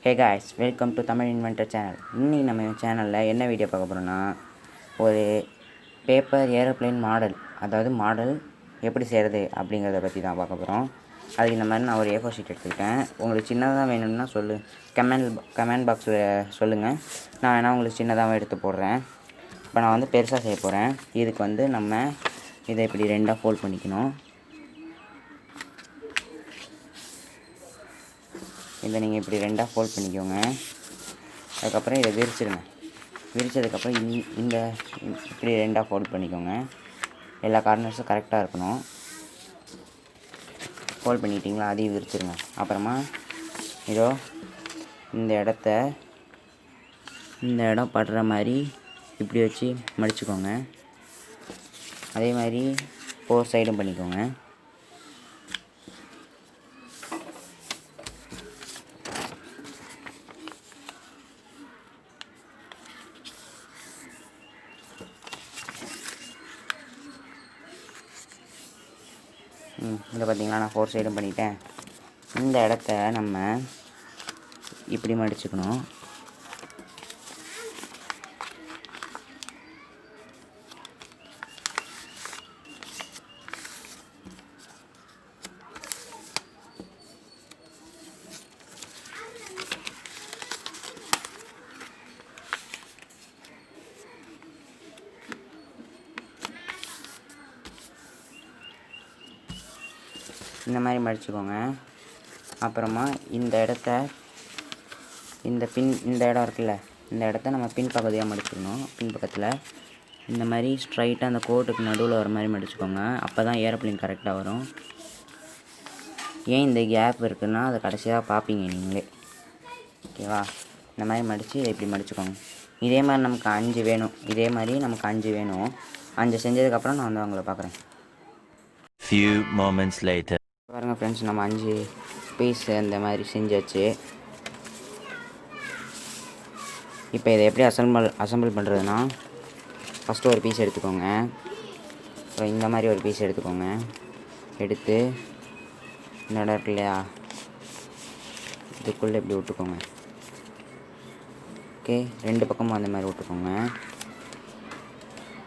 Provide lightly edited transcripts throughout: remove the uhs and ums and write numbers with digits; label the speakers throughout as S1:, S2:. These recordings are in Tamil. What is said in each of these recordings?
S1: Hey guys, welcome to Tamil inventor channel. இன்றைக்கி நம்ம சேனலில் என்ன வீடியோ பார்க்க போகிறோன்னா, ஒரு பேப்பர் ஏரோப்ளேன் மாடல் எப்படி செய்கிறது அப்படிங்கிறத பற்றி தான் பார்க்க போகிறோம். அதுக்கு இந்த மாதிரி நான் ஒரு A4 ஷீட் எடுத்துக்கிட்டேன். உங்களுக்கு சின்னதாக வேணும்னா கமெண்ட் பாக்ஸில் சொல்லுங்கள். நான் வேணால் உங்களுக்கு சின்னதாக எடுத்து போடுறேன். இப்போ நான் வந்து பெருசாக செய்ய போகிறேன். இதுக்கு வந்து நம்ம இதை இப்படி ரெண்டாக ஃபோல்ட் பண்ணிக்கணும். இதை நீங்கள் இப்படி ரெண்டாக ஃபோல்ட் பண்ணிக்கோங்க. அதுக்கப்புறம் இதை விரிச்சதுக்கப்புறம் இந்த இப்படி ரெண்டாக ஃபோல்ட் பண்ணிக்கோங்க. எல்லா கார்னர்ஸும் கரெக்டாக இருக்கணும். ஃபோல்ட் பண்ணிக்கிட்டிங்களா, அதையும் விரிச்சிருங்க. அப்புறமா இதோ இந்த இடம் படுற மாதிரி இப்படி வச்சு மடிச்சுக்கோங்க. அதே மாதிரி 4 சைடும் பண்ணிக்கோங்க. இதை பார்த்தீங்களா, நான் 4 சைடும் பண்ணிட்டேன். இந்த இடத்த நம்ம இப்படி மடிச்சுக்கணும். இந்த மாதிரி மடிச்சுக்கோங்க. அப்புறமா இந்த இடம் இருக்குல்ல, இந்த இடத்த நம்ம பின் பகுதியாக மடிச்சுக்கணும். பின் பக்கத்தில் இந்த மாதிரி ஸ்ட்ரைட்டாக அந்த கோட்டுக்கு நடுவில் வர மாதிரி மடிச்சுக்கோங்க. அப்போ தான் ஏரோப்ளேன் கரெக்டாக வரும். ஏன் இந்த கேப் இருக்குன்னா அதை கடைசியாக பார்ப்பீங்க நீங்களே. ஓகேவா? இந்த மாதிரி மடித்து இப்படி மடிச்சுக்கோங்க. இதே மாதிரி நமக்கு 5 வேணும். 5 செஞ்சதுக்கப்புறம் நான் வந்து அவங்கள பார்க்குறேன்.
S2: Few moments later.
S1: பாருங்க ஃப்ரெண்ட்ஸ், நம்ம 5 பீஸ் இந்த மாதிரி செஞ்சாச்சு. இப்போ இதை எப்படி அசம்பிள் பண்ணுறதுன்னா, ஃபஸ்ட்டு ஒரு பீஸ் எடுத்துக்கோங்க. அப்புறம் இந்த மாதிரி ஒரு பீஸ் எடுத்துக்கோங்க. எடுத்து இந்த இடம் இருக்கு இல்லையா, இதுக்குள்ளே இப்படி விட்டுக்கோங்க. ஓகே, 2 பக்கமும் அந்த மாதிரி விட்டுக்கோங்க.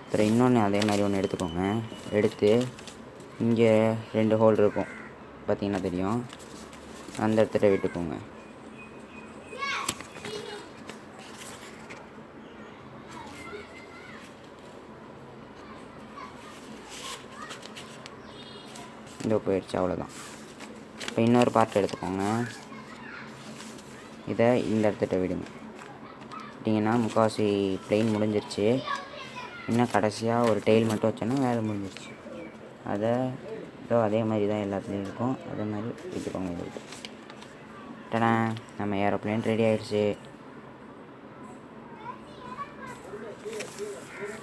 S1: அப்புறம் இன்னொன்று அதே மாதிரி ஒன்று எடுத்துக்கோங்க. எடுத்து இங்கே 2 ஹோல் இருக்கும் பார்த்தீங்கன்னா தெரியும், அந்த இடத்துல விட்டுக்கோங்க. இதோ போயிடுச்சு, அவ்வளோதான். இப்போ இன்னொரு பார்ட் எடுத்துக்கோங்க. இதை இந்த இடத்துல விடுங்க. விட்டிங்கன்னா முக்கால்வாசி பிளெயின் முடிஞ்சிருச்சு. இன்னும் கடைசியாக ஒரு டெயில் மட்டும் வச்சோன்னா வேலை முடிஞ்சிருச்சு. அதை அதே மாதிரி தான் எல்லாத்துலேயும் இருக்கும். அதே மாதிரி விட்டுக்கோங்க. இது டனா, நம்ம ஏரோப்ளேன் ரெடி ஆகிடுச்சு.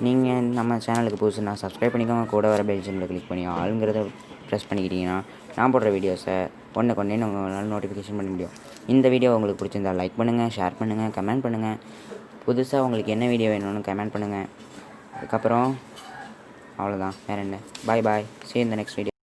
S1: நீங்கள் நம்ம சேனலுக்கு புதுசுனா சப்ஸ்கிரைப் பண்ணிக்கோங்க. கூட வர பெல் சிம்பிளை கிளிக் பண்ணி ஆளுங்கிறத ப்ரெஸ் பண்ணிக்கிட்டிங்கன்னா நான் போடுற வீடியோஸை ஒன்றுக்கு உங்களால் நோட்டிஃபிகேஷன் பண்ண முடியும். இந்த வீடியோ உங்களுக்கு பிடிச்சிருந்தால் லைக் பண்ணுங்கள், ஷேர் பண்ணுங்கள், கமெண்ட் பண்ணுங்கள். புதுசாக உங்களுக்கு என்ன வீடியோ வேணும்னு கமெண்ட் பண்ணுங்கள். அதுக்கப்புறம் அவ்வளோதான், வேறு என்ன. பாய். See you in the next video.